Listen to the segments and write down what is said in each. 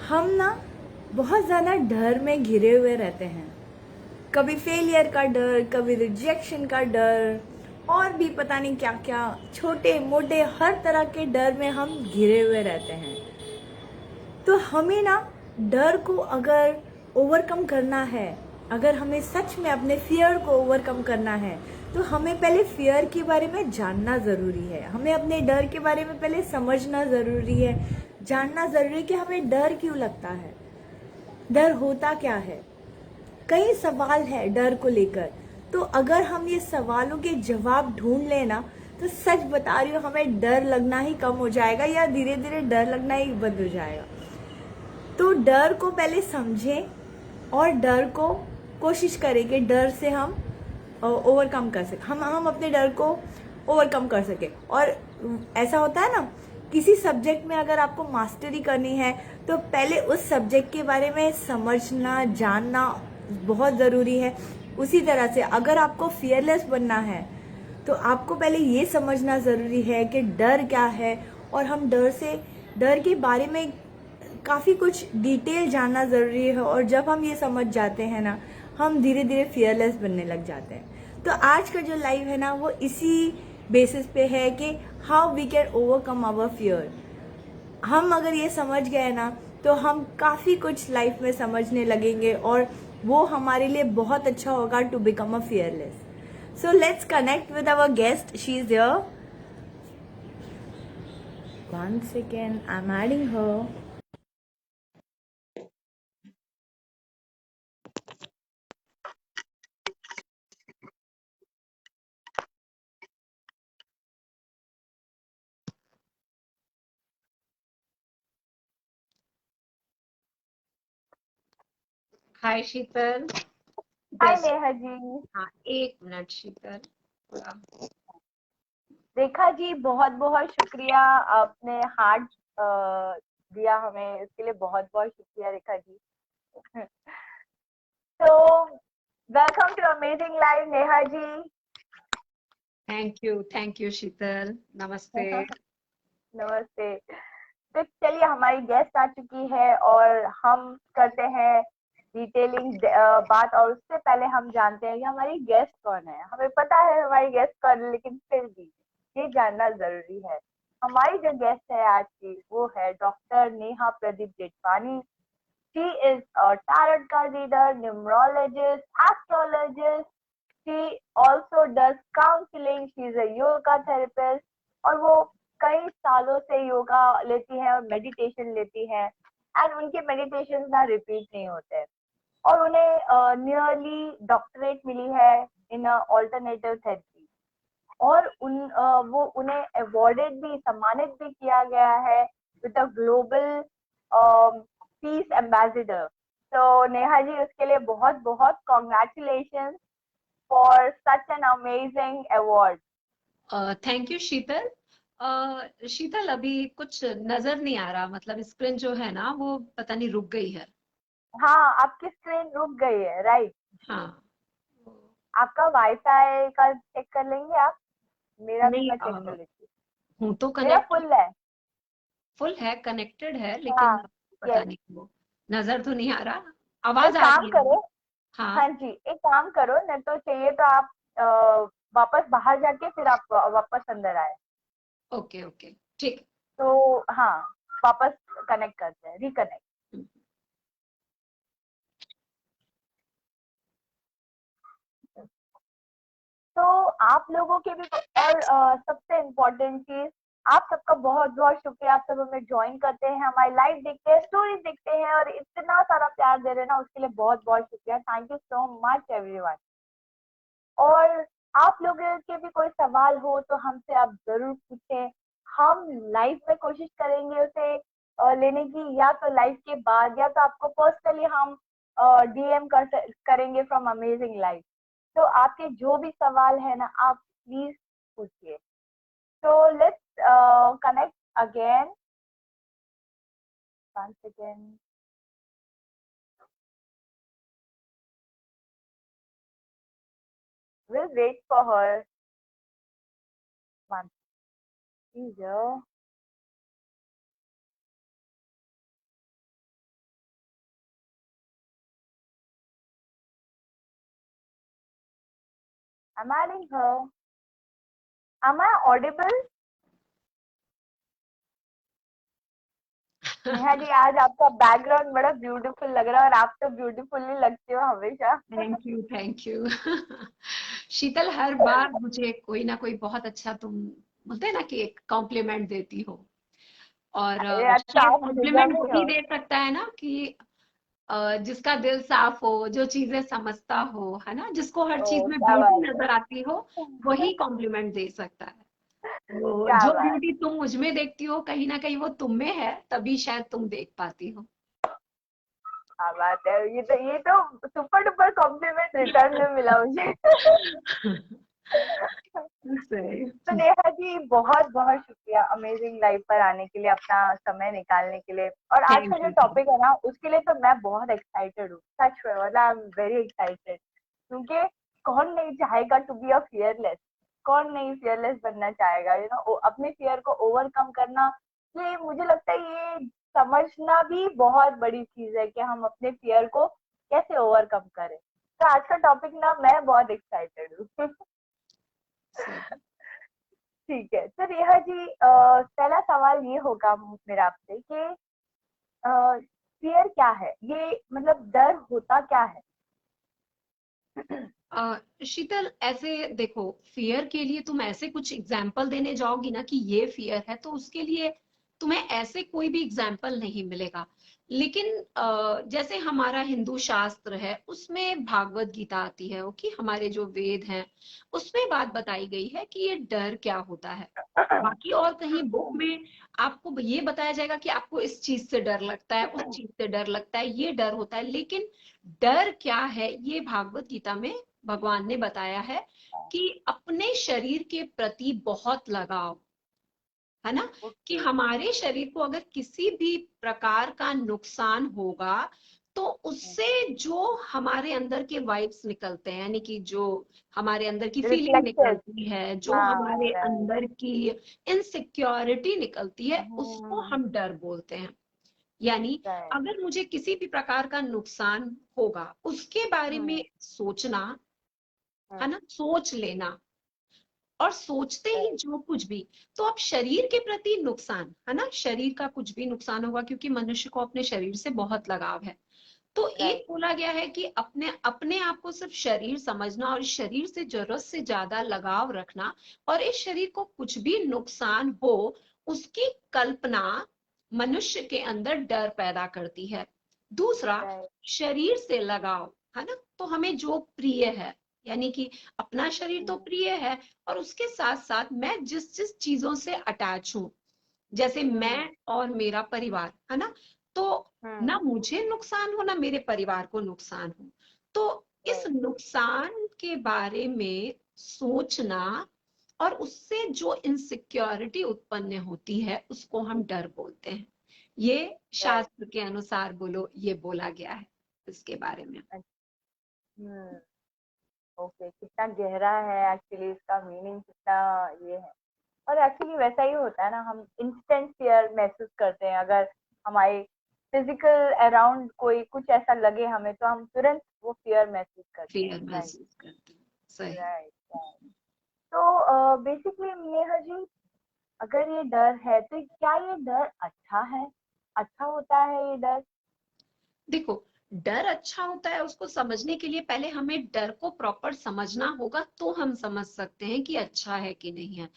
हम ना बहुत ज़्यादा डर में घिरे हुए रहते हैं। कभी फेलियर का डर, कभी रिजेक्शन का डर, और भी पता नहीं क्या क्या छोटे मोटे हर तरह के डर में हम घिरे हुए रहते हैं। तो हमें ना डर को अगर ओवरकम करना है, अगर हमें सच में अपने फियर को ओवरकम करना है, तो हमें पहले फियर के बारे में जानना ज़रूरी है। हमें अपने डर के बारे में पहले समझना ज़रूरी है, जानना ज़रूरी है कि हमें डर क्यों लगता है, डर होता क्या है। कई सवाल है डर को लेकर। तो अगर हम ये सवालों के जवाब ढूंढ लेना, तो सच बता रही हूँ, हमें डर लगना ही कम हो जाएगा या धीरे धीरे डर लगना ही बंद हो जाएगा। तो डर को पहले समझें और डर को कोशिश करें कि डर से हम ओवरकम कर सकें, हम अपने डर को ओवरकम कर सकें। और ऐसा होता है ना, किसी सब्जेक्ट में अगर आपको मास्टरी करनी है, तो पहले उस सब्जेक्ट के बारे में समझना जानना बहुत ज़रूरी है। उसी तरह से अगर आपको फियरलेस बनना है, तो आपको पहले ये समझना ज़रूरी है कि डर क्या है, और हम डर के बारे में काफ़ी कुछ डिटेल जानना ज़रूरी है। और जब हम ये समझ जाते हैं ना, हम धीरे धीरे फियरलेस बनने लग जाते हैं। तो आज का जो लाइव है ना, वो इसी बेसिस पे है कि how we can overcome our fear. हम अगर ये समझ गए ना, तो हम काफ़ी कुछ लाइफ में समझने लगेंगे, और वो हमारे लिए बहुत अच्छा होगा to become a fearless. So let's connect with our guest, she is here. One second, I am adding her. Hi Sheetal. Hi जैसे नेहा जी। हाँ, 1 मिनट शीतल। थोड़ा रेखा जी, बहुत बहुत शुक्रिया, आपने हार्ट दिया हमें, इसके लिए बहुत बहुत शुक्रिया रेखा जी। तो welcome to amazing live Neha ji. Thank you Sheetal. नमस्ते। नमस्ते। तो चलिए, हमारी गेस्ट आ चुकी है और हम करते हैं डिटेलिंग बात। और उससे पहले हम जानते हैं कि हमारी गेस्ट कौन है। हमें पता है हमारी गेस्ट कौन है, लेकिन फिर भी ये जानना जरूरी है। हमारी जो गेस्ट है आज की, वो है doctor Neha Pradeep Jethwani. She is a tarot card reader, numerologist, astrologist. She also does counseling. She is a yoga therapist. और वो कई सालों से योगा लेती है और मेडिटेशन लेती है। एंड उनके मेडिटेशन ना रिपीट नहीं होते हैं। और उन्हें नियरली डॉक्टरेट मिली है इन ऑल्टरनेटिव थेरेपी। और वो उन्हें अवॉर्डेड भी, सम्मानित भी किया गया है with the global peace ambassador. तो नेहा जी, उसके लिए बहुत बहुत congratulation for such an amazing award. Thank you Sheetal. Sheetal, अभी कुछ नजर नहीं आ रहा, मतलब स्क्रीन जो है ना वो पता नहीं रुक गई है। हाँ, आपकी स्क्रीन रुक गई है, राइट। हाँ। आपका वाईफाई का चेक कर लेंगे आप? मेरा भी नहीं, मैं चेक कर लेती हूँ। हूँ तो मेरा कनेक्टेड। फुल है। फुल है, कनेक्टेड है, लेकिन हाँ। पता यस। नहीं वो नजर तो नहीं आ रहा। एक आवाज आ काम रही है करो। मेरी। हाँ। हाँ जी, एक काम करो, नहीं तो चाहिए तो आप वापस बाहर जाके फिर आप वापस अंदर आए। ओके ओके, ठीक तो हाँ, वापस कनेक्ट करते हैं, रिकनेक्ट। है। तो आप लोगों के भी, और सबसे इम्पोर्टेंट चीज, आप सबका बहुत बहुत शुक्रिया। आप सब हमें ज्वाइन करते हैं, हमारी लाइव देखते हैं, स्टोरीज देखते हैं, और इतना सारा प्यार दे रहे हैं ना, उसके लिए बहुत बहुत शुक्रिया। Thank you so much everyone. और आप लोगों के भी कोई सवाल हो तो हमसे आप जरूर पूछें। हम लाइव में कोशिश करेंगे उसे लेने की, या तो लाइव के बाद, या तो आपको पर्सनली हम डीएम करेंगे फ्रॉम अमेजिंग लाइव। तो आपके जो भी सवाल है ना, आप प्लीज पूछिए। तो let's connect again. One second. Will wait for her. One please. I'm adding her. Am I audible? Neha ji, आज आपका बैकग्राउंड बड़ा ब्यूटीफुल लग रहा है और आप तो ब्यूटीफुल ही लगते हो हमेशा। Thank you, thank you. Sheetal, हर बार मुझे कोई ना कोई बहुत अच्छा, तुम बोलते हैं ना कि एक कॉम्प्लीमेंट देती हो। और अरे यार, तो शायद आप कॉम्प्लीमेंट डिजर्विंग वही हो। दे सकता है ना कि जिसका दिल साफ हो, जो चीजें समझता हो, है ना, जिसको हर ओ, चीज में क्या ब्यूटी बात नजर आती हो, है। वही कॉम्प्लीमेंट दे सकता है। तो क्या जो बात। ब्यूटी तुम मुझ में देखती हो, कहीं ना कहीं वो तुम में है, तभी शायद तुम देख पाती हो। क्या बात है, ये तो सुपर डुपर कॉम्प्लीमेंट रिटर्न में मिला मुझे। सही। तो नेहा जी, बहुत बहुत शुक्रिया अमेजिंग लाइफ पर आने के लिए, अपना समय निकालने के लिए। और आज का थैंक जो यू, थैंक टॉपिक है ना, उसके लिए तो मैं बहुत एक्साइटेड हूँ, सच में, मतलब आई एम वेरी एक्साइटेड। क्योंकि कौन नहीं चाहेगा टू बी अ फियरलेस? कौन नहीं फियरलेस बनना चाहेगा? अपने फियर को ओवरकम करना, ये मुझे लगता है ये समझना भी बहुत बड़ी चीज है कि हम अपने फियर को कैसे ओवरकम करें। तो आज का टॉपिक ना, मैं बहुत एक्साइटेड हूँ। सही। ठीक है, तो रेहा जी, पहला सवाल ये होगा मेरा आपसे कि फियर क्या है? ये मतलब डर होता क्या है? शीतल, ऐसे देखो, फियर के लिए तुम ऐसे कुछ एग्जाम्पल देने जाओगी ना कि ये फियर है, तो उसके लिए तुम्हें ऐसे कोई भी एग्जाम्पल नहीं मिलेगा। लेकिन जैसे हमारा हिंदू शास्त्र है, उसमें भागवत गीता आती है, वो कि हमारे जो वेद हैं, उसमें बात बताई गई है कि ये डर क्या होता है। बाकी और कहीं बुक में आपको ये बताया जाएगा कि आपको इस चीज से डर लगता है, उस चीज से डर लगता है, ये डर होता है, लेकिन डर क्या है, ये भागवत गीता में भगवान ने बताया है कि अपने शरीर के प्रति बहुत लगाव, है ना, कि ओके। हमारे शरीर को अगर किसी भी प्रकार का नुकसान होगा, तो उससे जो हमारे अंदर के वाइब्स निकलते हैं, यानी कि जो हमारे अंदर की फीलिंग रिफ्लेक्टेड। निकलती है, जो हाँ, हमारे राइट। अंदर की इनसिक्योरिटी निकलती है, उसको हम डर बोलते हैं। यानी राइट। अगर मुझे किसी भी प्रकार का नुकसान होगा, उसके बारे में सोचना, है ना, सोच लेना, और सोचते ही राइट। जो कुछ भी, तो अब शरीर के प्रति नुकसान, है ना, शरीर का कुछ भी नुकसान होगा, क्योंकि मनुष्य को अपने शरीर से बहुत लगाव है। तो एक राइट। बोला गया है कि अपने अपने आप को सिर्फ शरीर समझना और इस शरीर से जरूरत से ज्यादा लगाव रखना, और इस शरीर को कुछ भी नुकसान हो, उसकी कल्पना मनुष्य के अंदर डर पैदा करती है। दूसरा, राइट। शरीर से लगाव, है ना, तो हमें जो प्रिय है, यानी कि अपना शरीर तो प्रिय है, और उसके साथ साथ मैं जिस जिस चीजों से अटैच हूं, जैसे मैं और मेरा परिवार, है ना, तो ना मुझे नुकसान हो, ना मेरे परिवार को नुकसान हो, तो इस राइट। नुकसान के बारे में सोचना, और उससे जो इनसिक्योरिटी उत्पन्न होती है, उसको हम डर बोलते हैं। ये राइट। शास्त्र के अनुसार बोलो, ये बोला गया है इसके बारे में। हम्म। ओके, कितना गहरा है एक्चुअली, इसका मीनिंग कितना ये है। और एक्चुअली वैसा ही होता है ना, हम इंस्टेंट फियर महसूस करते हैं अगर हमारे फिजिकल अराउंड कोई कुछ ऐसा लगे हमें, तो हम तुरंत वो फियर महसूस करते हैं। Fear right. महसूस करते हैं। सही। राइट। तो बेसिकली नेहा जी, अगर ये डर है तो क्या ये डर अच्छा है? अच्छा होता है ये डर? देखो, डर अच्छा होता है, उसको समझने के लिए पहले हमें डर को प्रॉपर समझना होगा, तो हम समझ सकते हैं कि अच्छा है कि नहीं है।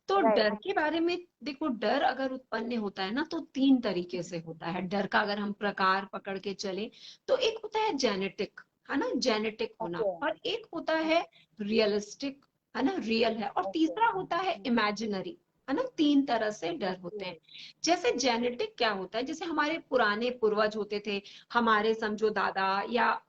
तो राइट। डर के बारे में देखो, डर अगर उत्पन्न होता है ना, तो तीन तरीके से होता है डर का। अगर हम प्रकार पकड़ के चले, तो एक होता है जेनेटिक, है ना, जेनेटिक होना, ओके। और एक होता है रियलिस्टिक, है ना, रियल है, और ओके। तीसरा होता है इमेजिनरी, है ना। तीन तरह से डर होते ओके। हैं। जैसे जेनेटिक क्या होता है, जैसे हमारे पुराने पूर्वज होते थे, हमारे समझो दादा या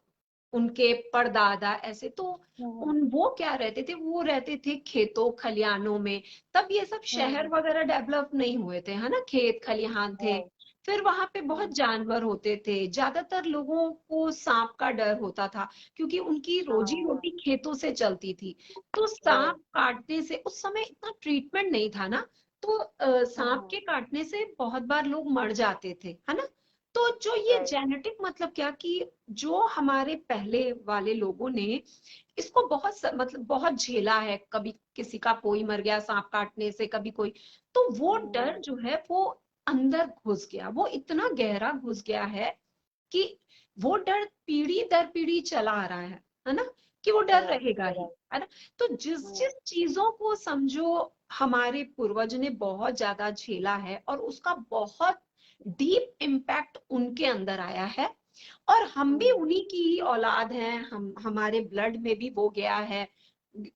उनके परदादा, ऐसे तो उन वो क्या रहते थे, वो रहते थे खेतों खलिहानों में। तब ये सब शहर वगैरह डेवलप नहीं हुए थे, है ना, खेत खलिहान थे। राइट। फिर वहां पे बहुत जानवर होते थे, ज्यादातर लोगों को सांप का डर होता था, क्योंकि उनकी रोजी हाँ। रोटी खेतों से चलती थी। तो सांप राइट। काटने से, उस समय इतना ट्रीटमेंट नहीं था ना, तो सांप के काटने से बहुत बार लोग मर जाते थे, है ना। तो जो ये Right. जेनेटिक मतलब क्या कि जो हमारे पहले वाले लोगों ने इसको मतलब बहुत झेला है, कभी किसी का कोई मर गया सांप काटने से, कभी कोई, तो वो डर जो है वो अंदर घुस गया, वो इतना गहरा घुस गया है कि वो डर पीढ़ी दर पीढ़ी चला आ रहा है ना, कि वो डर रहेगा ही, है ना। तो जिस जिस चीजों को समझो हमारे पूर्वज ने बहुत ज्यादा झेला है और उसका बहुत डीप इम्पैक्ट उनके अंदर आया है, और हम भी उन्हीं की ही औलाद हैं, हम हमारे ब्लड में भी वो गया है,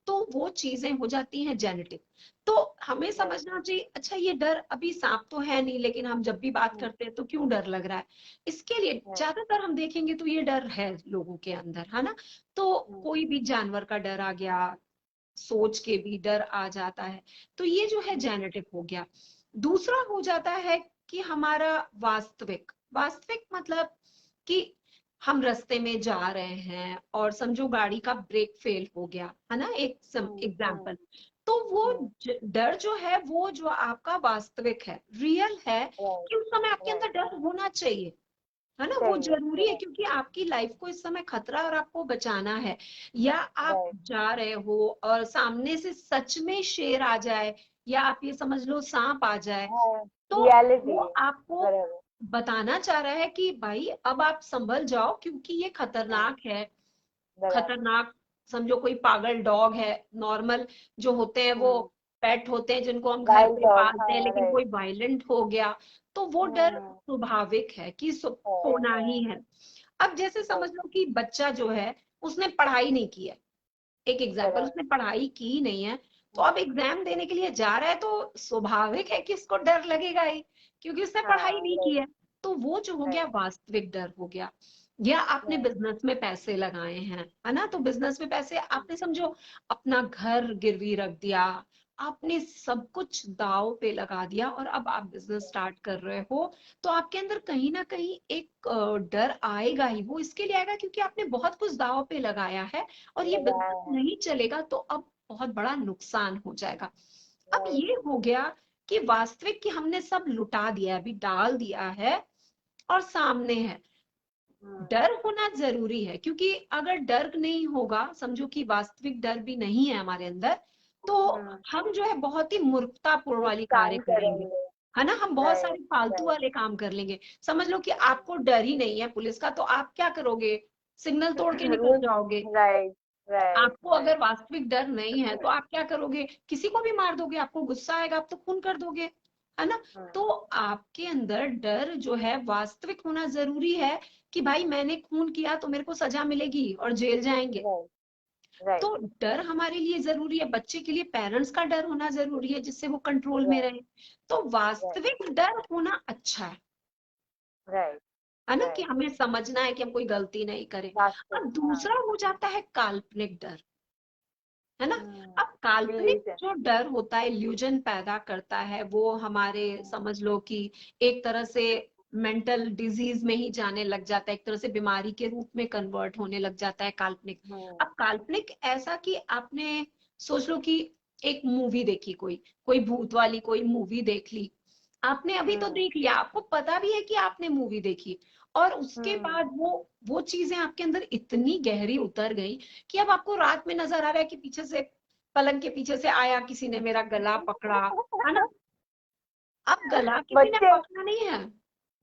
तो वो चीजें हो जाती हैं जेनेटिक। तो हमें समझना चाहिए, अच्छा ये डर अभी सांप तो है नहीं, लेकिन हम जब भी बात करते हैं तो क्यों डर लग रहा है, इसके लिए ज्यादातर हम देखेंगे तो ये डर है लोगों के अंदर, है ना। तो कोई भी जानवर का डर आ गया, सोच के भी डर आ जाता है, तो ये जो है जेनेटिक हो गया। दूसरा हो जाता है कि हमारा वास्तविक, वास्तविक मतलब कि हम रास्ते में जा रहे हैं और समझो गाड़ी का ब्रेक फेल हो गया, है ना, एक एग्जाम्पल। तो वो डर जो है वो जो आपका वास्तविक है, रियल है, कि उस समय आपके अंदर डर होना चाहिए, है ना, वो जरूरी है, क्योंकि आपकी लाइफ को इस समय खतरा और आपको बचाना है। या आप जा रहे हो और सामने से सच में शेर आ जाए, या आप ये समझ लो सांप आ जाए, तो रियलिटी वो आपको बताना चाह रहा है कि भाई अब आप संभल जाओ, क्योंकि ये खतरनाक है। खतरनाक समझो कोई पागल डॉग है, नॉर्मल जो होते हैं वो पेट होते हैं जिनको हम घर पे पालते हैं, लेकिन कोई वायलेंट हो गया, तो वो डर स्वाभाविक है कि होना ही है। अब जैसे समझ लो कि बच्चा जो है उसने पढ़ाई नहीं की है, एक एग्जाम्पल, उसने पढ़ाई की नहीं है, तो अब एग्जाम देने के लिए जा रहा है, तो स्वाभाविक है कि इसको डर लगेगा ही, क्योंकि उसने पढ़ाई नहीं की है। तो वो जो हो गया वास्तविक डर हो गया। या आपने बिजनेस में पैसे लगाए हैं, है ना, तो बिजनेस में पैसे आपने समझो अपना घर गिरवी रख दिया, आपने सब कुछ दाव पे लगा दिया, और अब आप बिजनेस स्टार्ट कर रहे हो, तो आपके अंदर कहीं ना कहीं एक डर आएगा ही। वो इसके लिए आएगा क्योंकि आपने बहुत कुछ दाव पे लगाया है, और ये बिजनेस नहीं चलेगा तो अब बहुत बड़ा नुकसान हो जाएगा। अब ये हो गया कि वास्तविक कि हमने सब लुटा दिया है, अभी डाल दिया है और सामने है। डर होना जरूरी है, क्योंकि अगर डर नहीं होगा, समझो कि वास्तविक डर भी नहीं है हमारे अंदर, तो हम जो है बहुत ही मूर्खतापूर्ण वाली कार्य करेंगे, है ना, हम बहुत सारे फालतू वाले काम कर लेंगे। समझ लो कि आपको डर ही नहीं है पुलिस का, तो आप क्या करोगे, सिग्नल तोड़ के निकल जाओगे। आपको अगर वास्तविक डर नहीं है तो आप क्या करोगे, किसी को भी मार दोगे, आपको गुस्सा आएगा, आप तो खून कर दोगे, है ना। तो आपके अंदर डर जो है वास्तविक होना जरूरी है, कि भाई मैंने खून किया तो मेरे को सजा मिलेगी और जेल जाएंगे। तो डर हमारे लिए जरूरी है, बच्चे के लिए पेरेंट्स का डर होना जरूरी है जिससे वो कंट्रोल में रहे। तो वास्तविक डर होना अच्छा है ना, कि हमें समझना है कि हम कोई गलती नहीं करें। अब दूसरा हो जाता है काल्पनिक डर, है ना। अब काल्पनिक जो डर होता है, इल्यूजन पैदा करता है, वो हमारे समझ लो कि एक तरह से मेंटल डिजीज में ही जाने लग जाता है, एक तरह से बीमारी के रूप में कन्वर्ट होने लग जाता है काल्पनिक। अब काल्पनिक ऐसा कि आपने सोच लो कि एक मूवी देखी, कोई कोई भूत वाली कोई मूवी देख ली, आपने अभी तो देख लिया, आपको पता भी है कि आपने मूवी देखी, और उसके बाद वो चीजें आपके अंदर इतनी गहरी उतर गई कि अब आपको रात में नजर आ रहा है कि पीछे से, पलंग के पीछे से आया किसी ने मेरा गला पकड़ा, है ना। अब गला किसी ने पकड़ा नहीं है,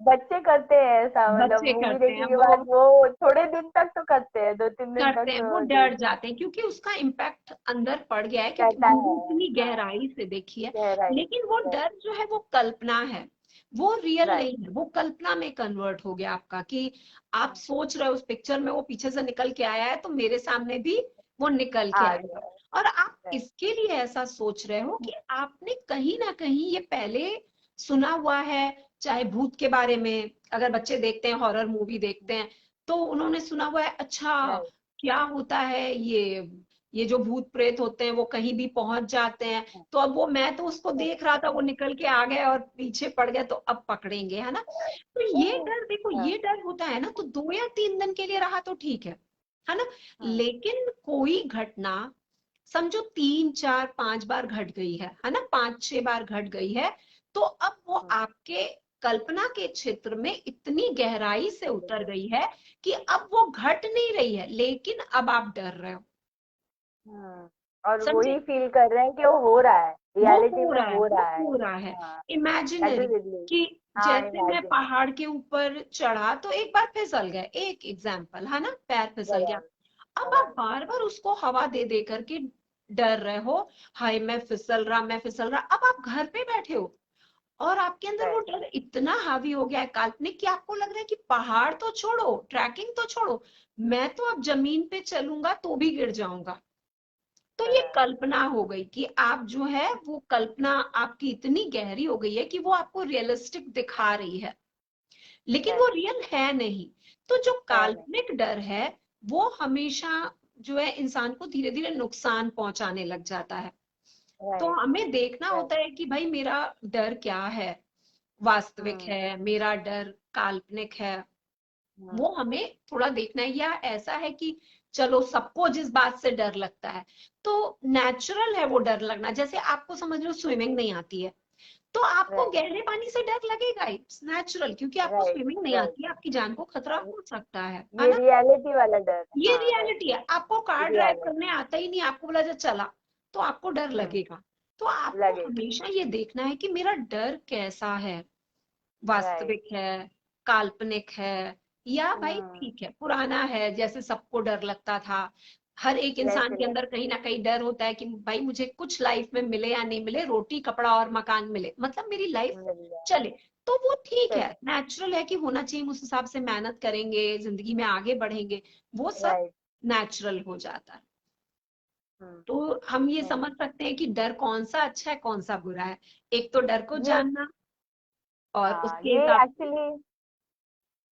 बच्चे करते हैं ऐसा, मतलब बच्चे मूवी करते हैं, देखने के वो बाद वो थोड़े दिन तक तो करते हैं, 2-3 दिन करते तक हैं, वो तो डर जाते हैं, क्योंकि उसका इम्पैक्ट अंदर पड़ गया है, क्योंकि कहता मूवी है। इतनी गहराई से देखी है। गहराई। लेकिन वो डर जो है वो कल्पना है, वो रियल नहीं है, वो कल्पना में कन्वर्ट हो गया आपका, कि आप सोच रहे हो उस पिक्चर में वो पीछे से निकल के आया है, तो मेरे सामने भी वो निकल के आएगा। और आप इसके लिए ऐसा सोच रहे हो कि आपने कहीं ना कहीं ये पहले सुना हुआ है, चाहे भूत के बारे में, अगर बच्चे देखते हैं हॉरर मूवी देखते हैं, तो उन्होंने सुना हुआ है, अच्छा क्या होता है ये जो भूत प्रेत होते हैं वो कहीं भी पहुंच जाते हैं, तो अब वो, मैं तो उसको देख रहा था, वो निकल के आ गया और पीछे पड़ गया, तो अब पकड़ेंगे, है ना। तो ये डर देखो, ये डर होता है ना, तो 2 या 3 दिन के लिए रहा तो ठीक है ना। लेकिन कोई घटना समझो 3-4-5 बार घट गई है ना, 5-6 बार घट गई है, तो अब वो आपके कल्पना के क्षेत्र में इतनी गहराई से उतर गई है कि अब वो घट नहीं रही है, लेकिन अब आप डर रहे हो। और समझे? वही फील कर रहे हैं कि वो हो रहा है, वो रियलिटी हो में रहा है, हो वो रहा है। हो रहा है हाँ, दैट इमेजिनरी। Is it. कि हाँ, जैसे मैं इमेजिन। पहाड़ के ऊपर चढ़ा तो एक बार फिसल गए, एक एग्जाम्पल है ना, पैर फिसल गया। बराबर, अब आप बराबर। बार बार उसको हवा दे दे करके डर रहे हो, हाय मैं फिसल रहा, मैं फिसल रहा। अब आप घर पे बैठे हो और आपके अंदर वो राइट, डर इतना हावी हो गया है काल्पनिक, कि आपको लग रहा है कि पहाड़ तो छोड़ो, ट्रैकिंग तो छोड़ो, मैं तो अब जमीन पे चलूंगा तो भी गिर जाऊंगा। तो ये बराबर। कल्पना हो गई कि आप जो है वो कल्पना आपकी इतनी गहरी हो गई है कि वो आपको रियलिस्टिक दिखा रही है, लेकिन वो राइट, रियल है नहीं। तो जो है नहीं। काल्पनिक डर है वो हमेशा जो है इंसान को धीरे धीरे नुकसान पहुंचाने लग जाता है। तो राइट, हमें देखना राइट। होता है कि भाई मेरा डर क्या है, वास्तविक हम्म, है, मेरा डर काल्पनिक है। हम्म, वो हमें थोड़ा देखना है। या ऐसा है कि चलो सबको जिस बात से डर लगता है तो नेचुरल है वो डर लगना। जैसे आपको समझ लो स्विमिंग नहीं आती है तो आपको राइट, गहरे पानी से डर लगेगा, इट्स नेचुरल, क्योंकि आपको राइट, स्विमिंग नहीं राइट। आती है, आपकी जान को खतरा हाँ, हो सकता है ये ना। रियलिटी वाला डर है। ये हाँ, राइट, रियलिटी है। आपको कार ड्राइव रियलिटी करने आता ही नहीं, आपको बोला जा चला तो आपको डर लगेगा। तो आपको लगेगा। हमेशा ये देखना है कि मेरा डर कैसा है, राइट। वास्तविक है, काल्पनिक है, या भाई हम्म, ठीक है पुराना है, जैसे सबको डर लगता था। हर एक इंसान वैसे के अंदर कहीं ना कहीं डर होता है कि भाई मुझे कुछ लाइफ में मिले या नहीं मिले, रोटी कपड़ा और मकान मिले, मतलब मेरी लाइफ मिल जाए। चले। तो वो ठीक है, चलिए। नेचुरल है कि होना चाहिए, उस हिसाब से मेहनत करेंगे, जिंदगी में आगे बढ़ेंगे, वो सब राइट। नेचुरल हो जाता है। हम्म, तो हम ये नहीं, समझ सकते हैं कि डर कौन सा अच्छा है कौन सा बुरा है। एक तो डर को ये, जानना और हाँ, उसके ये हिसाब से। एक्चुअली,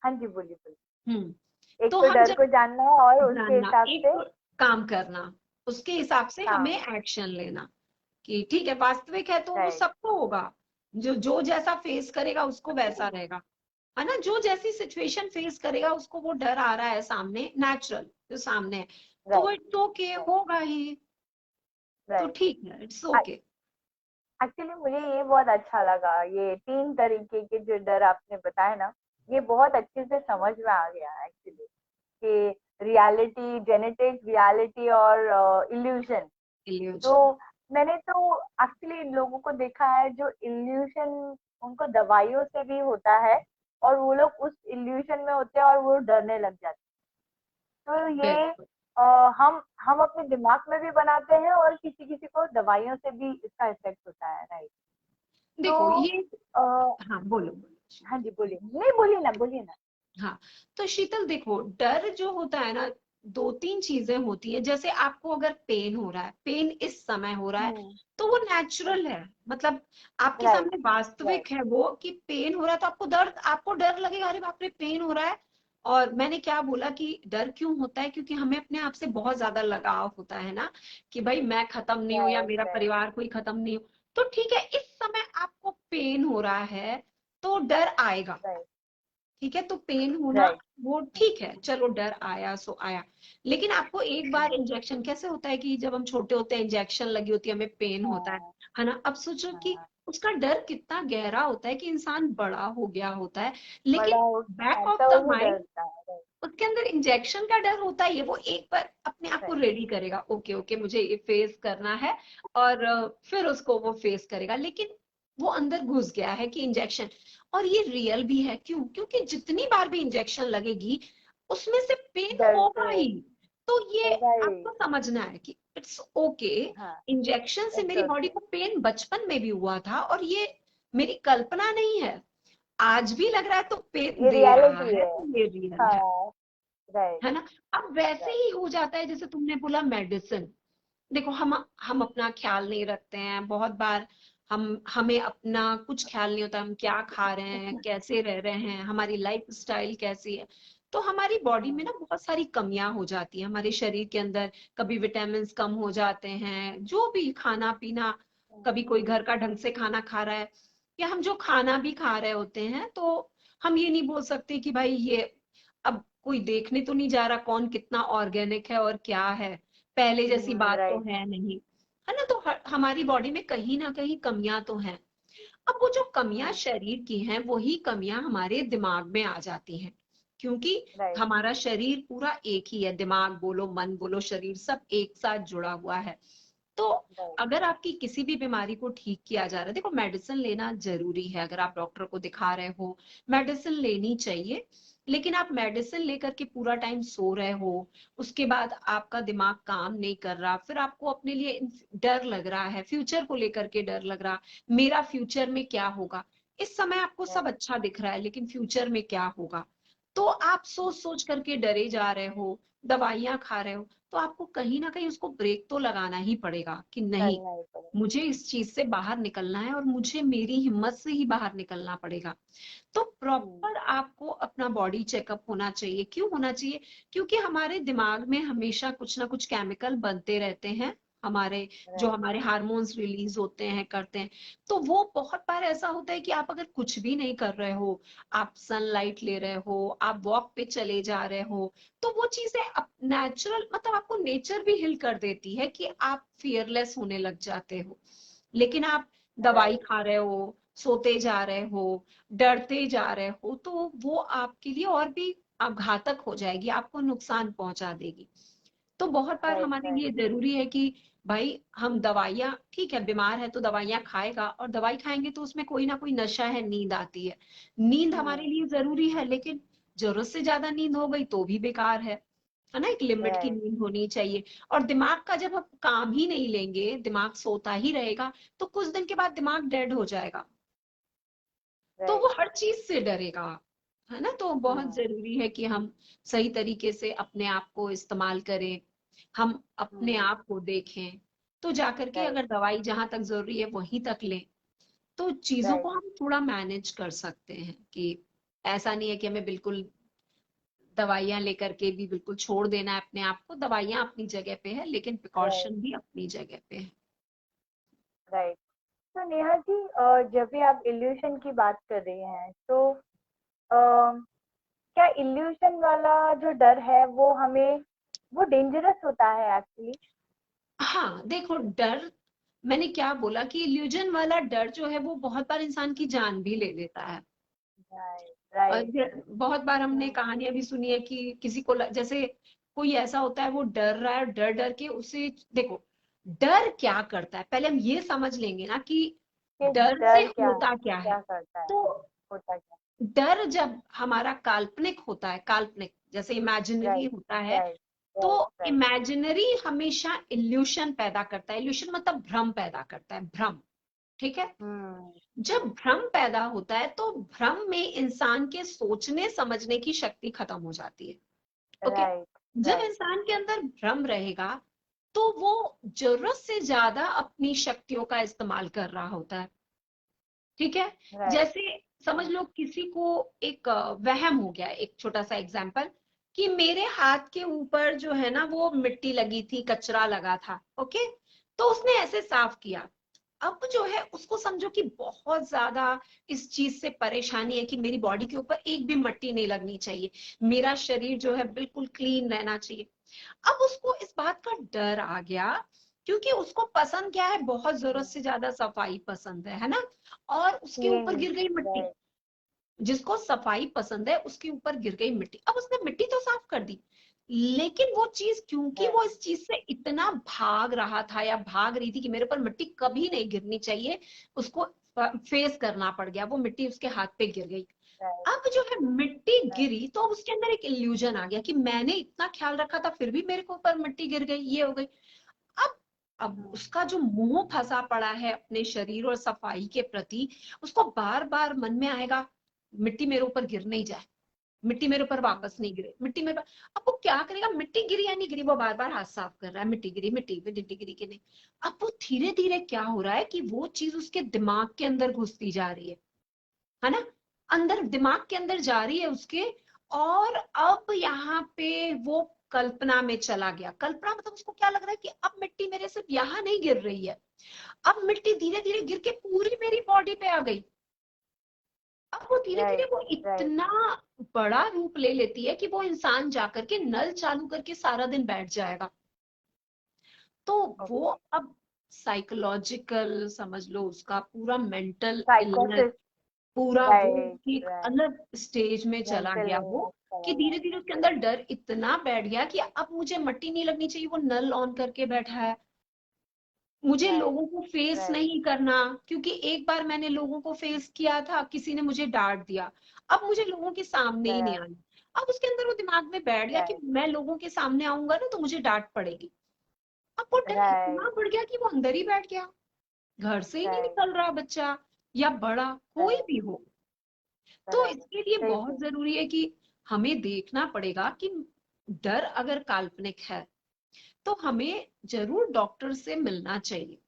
हाँ जी, बोलिए, बोलिए। हम्म। एक तो तो हम डर जब को जानना है और उसके जानना, हिसाब एक से तो काम करना, उसके हिसाब से हमें काम। एक्शन लेना कि ठीक है वास्तविक है तो वो राइट। सबको होगा। जो जो जैसा फेस करेगा उसको वैसा रहेगा, है ना। जो जैसी सिचुएशन फेस करेगा उसको वो डर आ रहा है सामने, नेचुरल जो सामने है, तो वो राइट, इट्स ओके होगा ही। तो राइट। ठीक है, इट्स ओके। एक्चुअली मुझे ये बहुत अच्छा लगा, ये 3 तरीके के जो डर आपने बताए ना, ये बहुत अच्छे से समझ में आ गया एक्चुअली, कि रियलिटी, जेनेटिक रियलिटी और इल्यूशन। तो इल्यूजन। मैंने तो एक्चुअली इन लोगों को देखा है जो इल्यूशन उनको दवाइयों से भी होता है, और वो लोग उस इल्यूशन में होते हैं और वो डरने लग जाते हैं। तो ये बिल्कुल। अ, हम अपने दिमाग में भी बनाते हैं, और किसी किसी को दवाइयों से भी इसका इफेक्ट होता है, राइट। देखो तो ये, अ, हाँ बोलो बोलो। हाँ जी, बोलिए, नहीं, बोलिए ना, बोलिए ना। हाँ, तो शीतल देखो डर जो होता है ना, दो तीन चीजें होती है। जैसे आपको अगर पेन हो रहा है, पेन इस समय हो रहा है, हम्म, तो वो नेचुरल है। मतलब आपके राइट, सामने राइट, वास्तविक है वो कि पेन हो रहा है, तो आपको दर्द, आपको डर लगेगा, अरे बाप रे पेन हो रहा है। और मैंने क्या बोला कि डर क्यों होता है, क्योंकि हमें अपने आप से बहुत ज्यादा लगाव होता है ना, कि भाई मैं खत्म नहीं हूं या राइट, मेरा राइट, परिवार कोई खत्म नहीं हो। तो ठीक है, इस समय आपको पेन हो रहा है तो डर आएगा। राइट, ठीक है, तो पेन होना राइट। वो ठीक है, चलो डर आया सो आया। लेकिन आपको एक बार इंजेक्शन, कैसे होता है कि जब हम छोटे होते हैं इंजेक्शन लगी होती है, हमें पेन होता हाँ, है ना। अब सोचो कि हाँ, उसका डर कितना गहरा होता है कि इंसान बड़ा हो गया होता है, बड़ा लेकिन होता बैक है ऑफ तो द भी माइंड डरता है, राइट, उसके अंदर इंजेक्शन का डर होता ही है। वो एक बार अपने आप को राइट, रेडी करेगा, ओके ओके मुझे ये फेस करना है, और फिर उसको वो फेस करेगा। लेकिन वो अंदर घुस गया है कि इंजेक्शन, और ये रियल भी है। क्यों? क्योंकि जितनी बार भी इंजेक्शन लगेगी उसमें से पेन डर होगा तो ही। तो ये होगा ही। आपको समझना है कि इट्स ओके, हाँ, इंजेक्शन से इट्स मेरी बॉडी ओके। को पेन बचपन में भी हुआ था, और ये मेरी कल्पना नहीं है, आज भी लग रहा है तो पेन ये दे रहा रियलिटी है, है। तो ये रियल हाँ, राइट, है ना। अब वैसे राइट, ही हो जाता है जैसे तुमने बोला मेडिसिन। देखो हम अपना ख्याल नहीं रखते हैं बहुत बार। हमें अपना कुछ ख्याल नहीं होता, हम क्या खा रहे हैं, कैसे रह रहे हैं, हमारी लाइफ स्टाइल कैसी है। तो हमारी बॉडी में हम्म, ना बहुत सारी कमियां हो जाती हैं हमारे शरीर के अंदर। कभी विटामिन कम हो जाते हैं, जो भी खाना पीना, कभी कोई घर का ढंग से खाना खा रहा है, या हम जो खाना भी खा रहे होते हैं, तो हम ये नहीं बोल सकते कि भाई ये, अब कोई देखने तो नहीं जा रहा कौन कितना ऑर्गेनिक है और क्या है, पहले जैसी बात तो राइट, है नहीं, है ना। तो हमारी बॉडी में कहीं ना कहीं कमियां तो हैं। अब वो जो कमियां शरीर की हैं वही कमियां हमारे दिमाग में आ जाती हैं, क्योंकि राइट हमारा शरीर पूरा एक ही है, दिमाग बोलो मन बोलो शरीर सब एक साथ जुड़ा हुआ है। तो राइट अगर आपकी किसी भी बीमारी को ठीक किया जा रहा है, देखो मेडिसिन लेना जरूरी है, अगर आप डॉक्टर को दिखा रहे हो मेडिसिन लेनी चाहिए, लेकिन आप मेडिसिन लेकर के पूरा टाइम सो रहे हो, उसके बाद आपका दिमाग काम नहीं कर रहा, फिर आपको अपने लिए डर लग रहा है, फ्यूचर को लेकर के डर लग रहा, मेरा फ्यूचर में क्या होगा, इस समय आपको सब राइट अच्छा दिख रहा है लेकिन फ्यूचर में क्या होगा, तो आप सोच सोच करके डरे जा रहे हो, दवाइयां खा रहे हो, तो आपको कहीं ना कहीं उसको ब्रेक तो लगाना ही पड़ेगा कि नहीं, करना ही पड़ेगा। मुझे इस चीज से बाहर निकलना है और मुझे मेरी हिम्मत से ही बाहर निकलना पड़ेगा। तो प्रॉपर आपको अपना बॉडी चेकअप होना चाहिए। क्यों होना चाहिए? क्योंकि हमारे दिमाग में हमेशा कुछ ना कुछ केमिकल बनते रहते हैं, हमारे जो राइट हमारे हार्मोन्स रिलीज होते हैं करते हैं, तो वो बहुत बार ऐसा होता है कि आप अगर कुछ भी नहीं कर रहे हो, आप सनलाइट ले रहे हो, आप वॉक पे चले जा रहे हो, तो वो चीजें नेचुरल, मतलब आपको नेचर भी हिल कर देती है कि आप फियरलेस होने लग जाते हो। लेकिन आप दवाई राइट खा रहे हो, सोते जा रहे हो, डरते जा रहे हो, तो वो आपके लिए और भी घातक हो जाएगी, आपको नुकसान पहुंचा देगी। तो बहुत बार राइट हमारे राइट लिए जरूरी है कि भाई हम दवाइयां, ठीक है बीमार है तो दवाइयां खाएगा, और दवाई खाएंगे तो उसमें कोई ना कोई नशा है, नींद आती है, नींद हमारे लिए जरूरी है, लेकिन जरूरत से ज्यादा नींद हो गई तो भी बेकार है ना, एक लिमिट की राइट नींद होनी चाहिए। और दिमाग का जब हम काम ही नहीं लेंगे, दिमाग सोता ही रहेगा, तो कुछ दिन के बाद दिमाग डेड हो जाएगा, तो वो राइट हर चीज से डरेगा, है ना। तो बहुत जरूरी है कि हम सही तरीके से अपने आप को इस्तेमाल करें, हम अपने आप को देखें, तो जाकर के राइट अगर दवाई जहां तक जरूरी है वहीं तक लें, तो चीजों राइट को हम थोड़ा मैनेज कर सकते हैं। कि ऐसा नहीं है कि हमें बिल्कुल दवाइयां लेकर के भी बिल्कुल छोड़ देना है अपने आप को, दवाइयां अपनी जगह पे है लेकिन राइट प्रिकॉशन भी अपनी जगह पे है। राइट। तो नेहा जी, जब भी आप इल्यूशन की बात कर रही हैं, तो क्या इल्यूशन वाला जो डर है वो हमें, वो डेंजरस होता है एक्चुअली? हाँ देखो, डर, मैंने क्या बोला कि इल्यूजन वाला डर जो है वो बहुत बार इंसान की जान भी ले लेता है। राइट और राइट बहुत बार हमने कहानियां भी सुनी है कि किसी को जैसे कोई ऐसा होता है वो डर रहा है, डर डर के उसे, देखो डर क्या करता है, पहले हम ये समझ लेंगे ना कि कि डर से डर क्या होता क्या है। क्या करता है, तो होता क्या? डर जब हमारा काल्पनिक होता है, काल्पनिक जैसे इमेजिनरी राइट होता है, राइट तो राइट राइट इमेजिनरी हमेशा इल्यूशन पैदा करता है, इल्यूशन मतलब भ्रम पैदा करता है, भ्रम, ठीक है। हम्म जब भ्रम पैदा होता है तो भ्रम में इंसान के सोचने समझने की शक्ति खत्म हो जाती है। ओके, राइट जब राइट इंसान के अंदर भ्रम रहेगा तो वो जरूरत से ज्यादा अपनी शक्तियों का इस्तेमाल कर रहा होता है, ठीक है। राइट जैसे समझ लो किसी को एक वहम हो गया, एक छोटा सा एग्जांपल, कि मेरे हाथ के ऊपर जो है ना वो मिट्टी लगी थी, कचरा लगा था, ओके, तो उसने ऐसे साफ किया। अब जो है उसको समझो कि बहुत ज्यादा इस चीज से परेशानी है कि मेरी बॉडी के ऊपर एक भी मिट्टी नहीं लगनी चाहिए, मेरा शरीर जो है बिल्कुल क्लीन रहना चाहिए। अब उसको इस बात का डर आ गया, क्योंकि उसको पसंद क्या है, बहुत जरूरत से ज्यादा सफाई पसंद है ना, और उसके ऊपर क्लीन गिर गई मिट्टी। राइट जिसको सफाई पसंद है उसके ऊपर गिर गई मिट्टी, अब उसने मिट्टी तो साफ कर दी, लेकिन वो चीज, क्योंकि राइट वो इस चीज से इतना भाग रहा था या भाग रही थी कि मेरे ऊपर मिट्टी कभी नहीं गिरनी चाहिए, उसको फेस करना पड़ गया, वो मिट्टी उसके हाथ पे गिर गई। राइट अब जो है मिट्टी राइट गिरी तो अब उसके अंदर एक इल्यूजन आ गया कि मैंने इतना ख्याल रखा था फिर भी मेरे को ऊपर मिट्टी गिर गई, ये हो गई। अब अब उसका जो मोह फंसा पड़ा है अपने शरीर और सफाई के प्रति, उसको बार बार मन में आएगा मिट्टी मेरे ऊपर गिर नहीं जाए, मिट्टी मेरे ऊपर वापस नहीं गिरे, मिट्टी मेरे अब वो क्या करेगा, मिट्टी गिरी या नहीं गिरी, वो बार बार हाथ साफ कर रहा है, मिट्टी गिरी, मिट्टी गिरी कि नहीं। अब वो धीरे धीरे क्या हो रहा है कि वो चीज उसके दिमाग के अंदर घुसती जा रही है ना, अंदर दिमाग के अंदर जा रही है उसके। और अब यहाँ पे वो कल्पना में चला गया, कल्पना मतलब उसको क्या लग रहा है कि अब मिट्टी मेरे सिर्फ यहाँ नहीं गिर रही है, अब मिट्टी धीरे धीरे गिर के पूरी मेरी बॉडी पे आ गई। अब वो धीरे धीरे राइट वो राइट इतना बड़ा रूप ले लेती है कि वो इंसान जाकर के नल चालू करके सारा दिन बैठ जाएगा। तो वो ओके अब साइकोलॉजिकल समझ लो, उसका पूरा मेंटल इलनेस, साइकोसिस। पूरा वो राइट एक राइट। अलग स्टेज में चला मेंटल गया वो, इलनेस चला कि धीरे धीरे जाता उसके अंदर डर इतना बैठ गया कि अब मुझे मट्टी नहीं लगनी चाहिए, वो नल ऑन करके बैठा है। मुझे है। राइट लोगों को फेस राइट। नहीं करना, क्योंकि एक बार मैंने लोगों को फेस किया था, किसी ने मुझे डांट दिया, अब मुझे लोगों के सामने ही नहीं बराबर। आना। अब उसके अंदर वो दिमाग में बैठ गया कि राइट मैं लोगों के सामने आऊंगा ना तो मुझे डांट पड़ेगी। अब वो डर राइट इतना बढ़ गया कि वो अंदर ही बैठ गया, घर से ही नहीं राइट निकल रहा, बच्चा या बड़ा कोई राइट। भी हो। तो बराबर इसके लिए सही बहुत बोल। जरूरी है कि हमें देखना पड़ेगा कि डर अगर काल्पनिक है तो हमें जरूर डॉक्टर से मिलना चाहिए,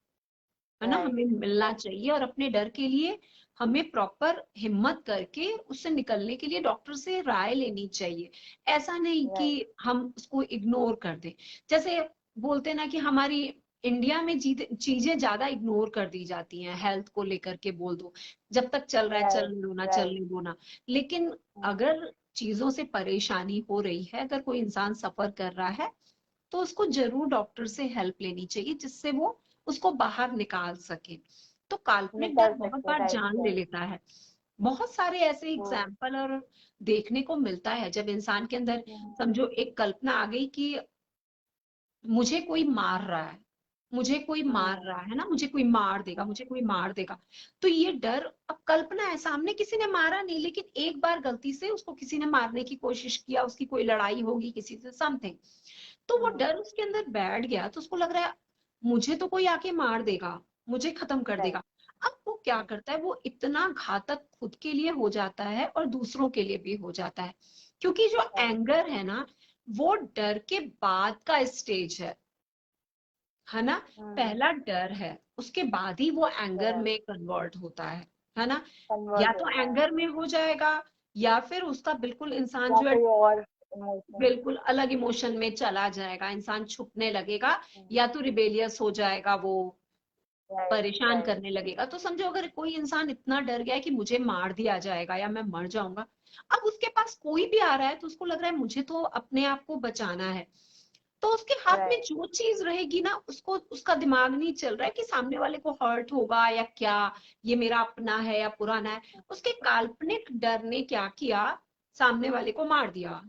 है ना, राइट हमें मिलना राइट। चाहिए, और अपने डर के लिए हमें प्रॉपर हिम्मत करके उससे निकलने के लिए डॉक्टर से राय लेनी चाहिए। ऐसा नहीं कि राइट हम उसको इग्नोर कर दें। जैसे बोलते हैं ना कि हमारी इंडिया में चीजें ज्यादा इग्नोर कर दी जाती हैं, हेल्थ को लेकर के बोल दो, जब तक चल रहा है राइट चलने दो ना, राइट। चलने दो ना। लेकिन अगर चीजों से परेशानी हो रही है, अगर कोई इंसान सफर कर रहा है, तो उसको जरूर डॉक्टर से हेल्प लेनी चाहिए, जिससे वो उसको बाहर निकाल सके। तो काल्पनिक डर निकल बहुत सकते। बार राइट जान ले राइट। लेता है। बहुत सारे ऐसे वो एग्जाम्पल और देखने को मिलता है, जब इंसान के अंदर समझो एक कल्पना आ गई कि मुझे कोई मार रहा है, मुझे कोई मार रहा है ना, मुझे कोई मार देगा, मुझे कोई मार देगा। तो ये डर, अब कल्पना है, सामने किसी ने मारा नहीं, लेकिन एक बार गलती से उसको किसी ने मारने की कोशिश किया, उसकी कोई लड़ाई होगी किसी से, समथिंग, तो वो डर उसके अंदर बैठ गया, तो उसको लग रहा है मुझे तो कोई आके मार देगा, मुझे खत्म कर राइट देगा। अब वो क्या करता है, वो इतना घातक खुद के लिए हो जाता है और दूसरों के लिए भी हो जाता है, क्योंकि जो राइट। एंगर है ना, वो डर के बाद का स्टेज है ना। पहला डर है, उसके बाद ही वो एंगर बराबर। में कन्वर्ट होता है ना। या कन्वर्ट तो होता है। एंगर में हो जाएगा, या फिर उसका बिल्कुल इंसान या जो है कोई और इमोशन। बिल्कुल अलग इमोशन में चला जाएगा, इंसान छुपने लगेगा, या तो रिबेलियस हो जाएगा, वो राइट परेशान राइट। करने लगेगा। तो समझो अगर कोई इंसान इतना डर गया है कि मुझे मार दिया जाएगा या मैं मर जाऊंगा, अब उसके पास कोई भी आ रहा है तो उसको लग रहा है मुझे तो अपने आप को बचाना है, तो उसके हाथ में राइट जो चीज रहेगी ना, उसको उसका दिमाग नहीं चल रहा है कि सामने वाले को हर्ट होगा या क्या, ये मेरा अपना है या पुराना है। उसके काल्पनिक डर ने क्या किया, सामने वाले को मार दिया,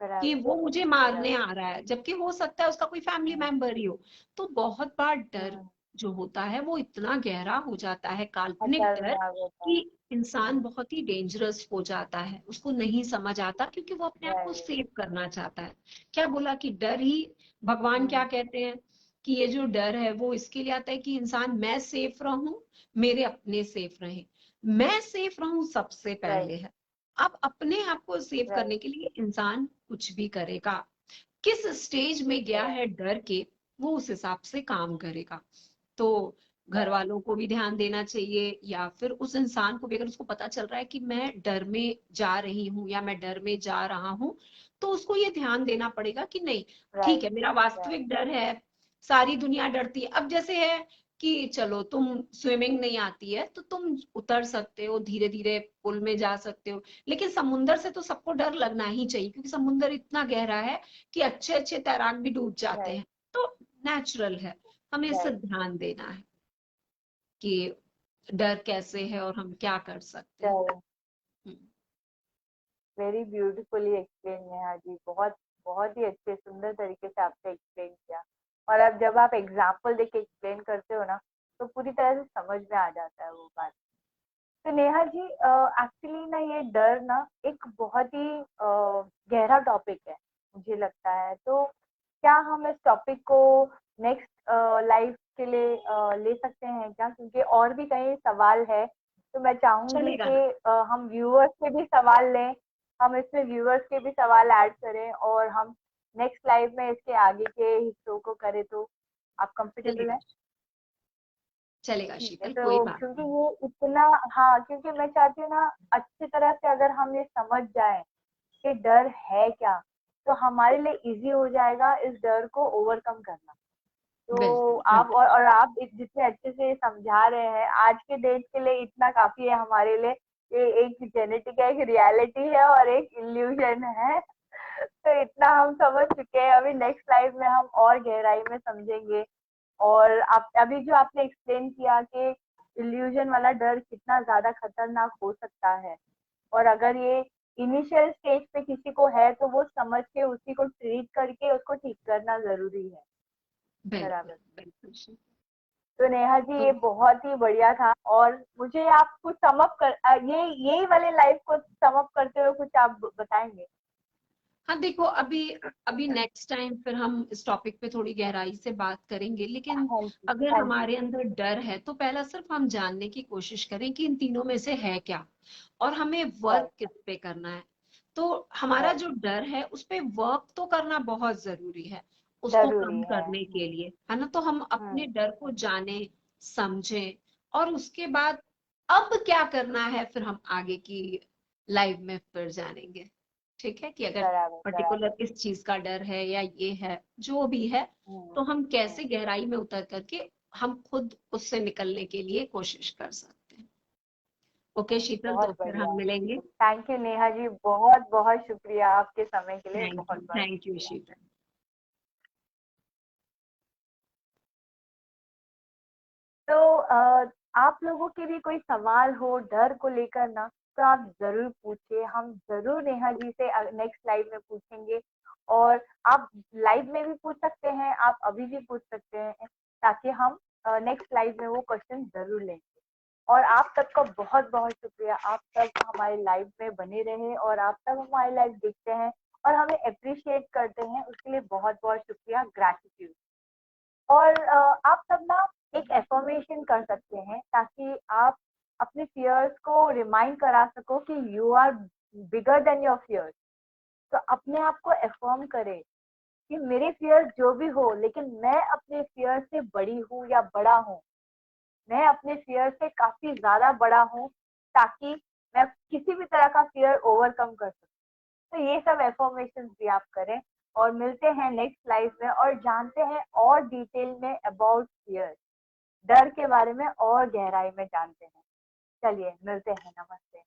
कि बराबर वो मुझे मारने बराबर। आ रहा है, जबकि हो सकता है उसका कोई फैमिली मेंबर ही हो। तो बहुत बार डर हम्म, जो होता है वो इतना गहरा हो जाता है, काल्पनिक डर, खतरनाक होता कि है। इंसान बहुत ही डेंजरस हो जाता है, उसको नहीं समझ आता, क्योंकि वो अपने आप को राइट। सेव करना चाहता है। क्या बोला कि डर ही, भगवान क्या कहते हैं कि ये जो डर है वो इसके लिए आता है कि इंसान, मैं सेफ रहूं, मेरे अपने सेफ रहें। मैं सेफ रहूं सबसे राइट पहले है। अब अपने आप को सेव राइट करने के लिए इंसान कुछ भी करेगा, किस स्टेज में गया है राइट डर के, वो उस हिसाब से काम करेगा। तो घर राइट। वालों को भी ध्यान देना चाहिए, या फिर उस इंसान को भी, अगर उसको पता चल रहा है कि मैं डर में जा रही हूँ या मैं डर में जा रहा हूँ, तो उसको ये ध्यान देना पड़ेगा कि नहीं, ठीक राइट है, मेरा राइट। वास्तविक डर है, सारी दुनिया डरती है। अब जैसे है कि चलो तुम स्विमिंग नहीं आती है तो तुम उतर सकते हो, धीरे धीरे पुल में जा सकते हो, लेकिन समुंदर से तो सबको डर लगना ही चाहिए, क्योंकि समुंदर इतना गहरा है कि अच्छे अच्छे तैराक भी डूब जाते राइट हैं। तो नेचुरल है, हमें इस राइट। ध्यान देना है कि डर कैसे है और हम क्या कर सकते हैं। चलो, हम्म, very beautifully explain Neha ji. बहुत बहुत ही अच्छे सुंदर तरीके से आपने एक्सप्लेन किया। और अब जब आप एग्जाम्पल देके एक्सप्लेन करते हो ना, तो पूरी तरह से समझ में आ जाता है वो बात। तो नेहा जी, एक्चुअली ना ये डर ना एक बहुत ही गहरा टॉपिक है मुझे लगता है। तो क्या हम इस टॉपिक को नेक्स्ट लाइफ के लिए ले सकते हैं क्या? क्योंकि और भी कई सवाल है, तो मैं चाहूंगी चलेगा कि ना। हम व्यूअर्स के भी सवाल लें। हम इसमें व्यूअर्स के भी सवाल ऐड करें और हम नेक्स्ट लाइव में इसके आगे के हिस्सों को करें। तो आप कंफर्टेबल चलेगा, हैं? चलेगा ठीक है। शीतल, कोई तो बात क्योंकि नहीं। ये इतना, हाँ, क्योंकि मैं चाहती हूँ ना अच्छी तरह से अगर हम ये समझ जाएं कि डर है क्या, तो हमारे लिए इजी हो जाएगा इस डर को ओवरकम करना। तो बिल्कुल आप बिल्कुल। और आप जितने अच्छे से समझा रहे हैं आज के डेट के लिए, इतना काफी है हमारे लिए। ये एक जेनेटिक है, एक रियलिटी है और एक इल्यूजन है। तो इतना हम समझ चुके हैं। अभी नेक्स्ट लाइफ में हम और गहराई में समझेंगे और आप अभी जो आपने एक्सप्लेन किया कि इल्यूजन वाला डर कितना ज्यादा खतरनाक हो सकता है, और अगर ये इनिशियल स्टेज पे किसी को है तो वो समझ के उसी को ट्रीट करके उसको ठीक करना जरूरी है। बिल्कुल बराबर। बिल्कुल शीतल। तो नेहा जी, तो ये बहुत ही बढ़िया था, और मुझे आप कुछ समअप कर ये यही वाले लाइफ को समअप करते हुए कुछ आप बताएंगे? हाँ देखो, अभी अभी नेक्स्ट टाइम फिर हम इस टॉपिक पे थोड़ी गहराई से बात करेंगे, लेकिन हाँ जी, अगर हाँ जी। हमारे अंदर डर है तो पहला सिर्फ हम जानने की कोशिश करें कि इन तीनों में से है क्या, और हमें वर्क राइट, किस पे करना है। तो हमारा राइट। जो डर है उस पे वर्क तो करना बहुत जरूरी है उसको जरूरी कम है। करने के लिए, है ना। तो हम अपने हम्म। डर को जाने, समझें, और उसके बाद अब क्या करना है फिर हम आगे की लाइफ में फिर जानेंगे। ठीक है, कि अगर बराबर, पर्टिकुलर बराबर। इस चीज का डर है या ये है जो भी है, हम्म। तो हम कैसे हम्म। गहराई में उतर करके हम खुद उससे निकलने के लिए कोशिश कर सकते हैं। ओके शीतल, बहुत तो फिर बढ़िया। हम मिलेंगे। थैंक यू नेहा जी, बहुत बहुत शुक्रिया आपके समय के लिए, बहुत बहुत थैंक यू शुक्रिया। शीतल। तो आप लोगों के भी कोई सवाल हो डर को लेकर ना, तो आप जरूर पूछिए, हम जरूर नेहा जी से नेक्स्ट लाइव में पूछेंगे। और आप लाइव में भी पूछ सकते हैं, आप अभी भी पूछ सकते हैं, ताकि हम नेक्स्ट लाइव में वो क्वेश्चन जरूर लेंगे। और आप सबका बहुत बहुत शुक्रिया, आप सब हमारे लाइव में बने रहे और आप सब हमारे लाइव देखते हैं और हमें अप्रिशिएट करते हैं, उसके लिए बहुत बहुत शुक्रिया, ग्रैटिट्यूड। और आप सब ना एक एफर्मेशन कर सकते हैं, ताकि आप अपने फियर्स को रिमाइंड करा सको कि you are bigger than your fears. तो अपने आप को एफर्म करें कि मेरे फियर्स जो भी हो, लेकिन मैं अपने फियर से बड़ी हूँ या बड़ा हूँ, मैं अपने फियर से काफी ज्यादा बड़ा हूँ, ताकि मैं किसी भी तरह का फियर ओवरकम कर सकूं। तो ये सब एफर्मेशन भी आप करें, और मिलते हैं नेक्स्ट लाइफ में और जानते हैं और डिटेल में अबाउट फियर, डर के बारे में और गहराई में जानते हैं। चलिए मिलते हैं, नमस्ते।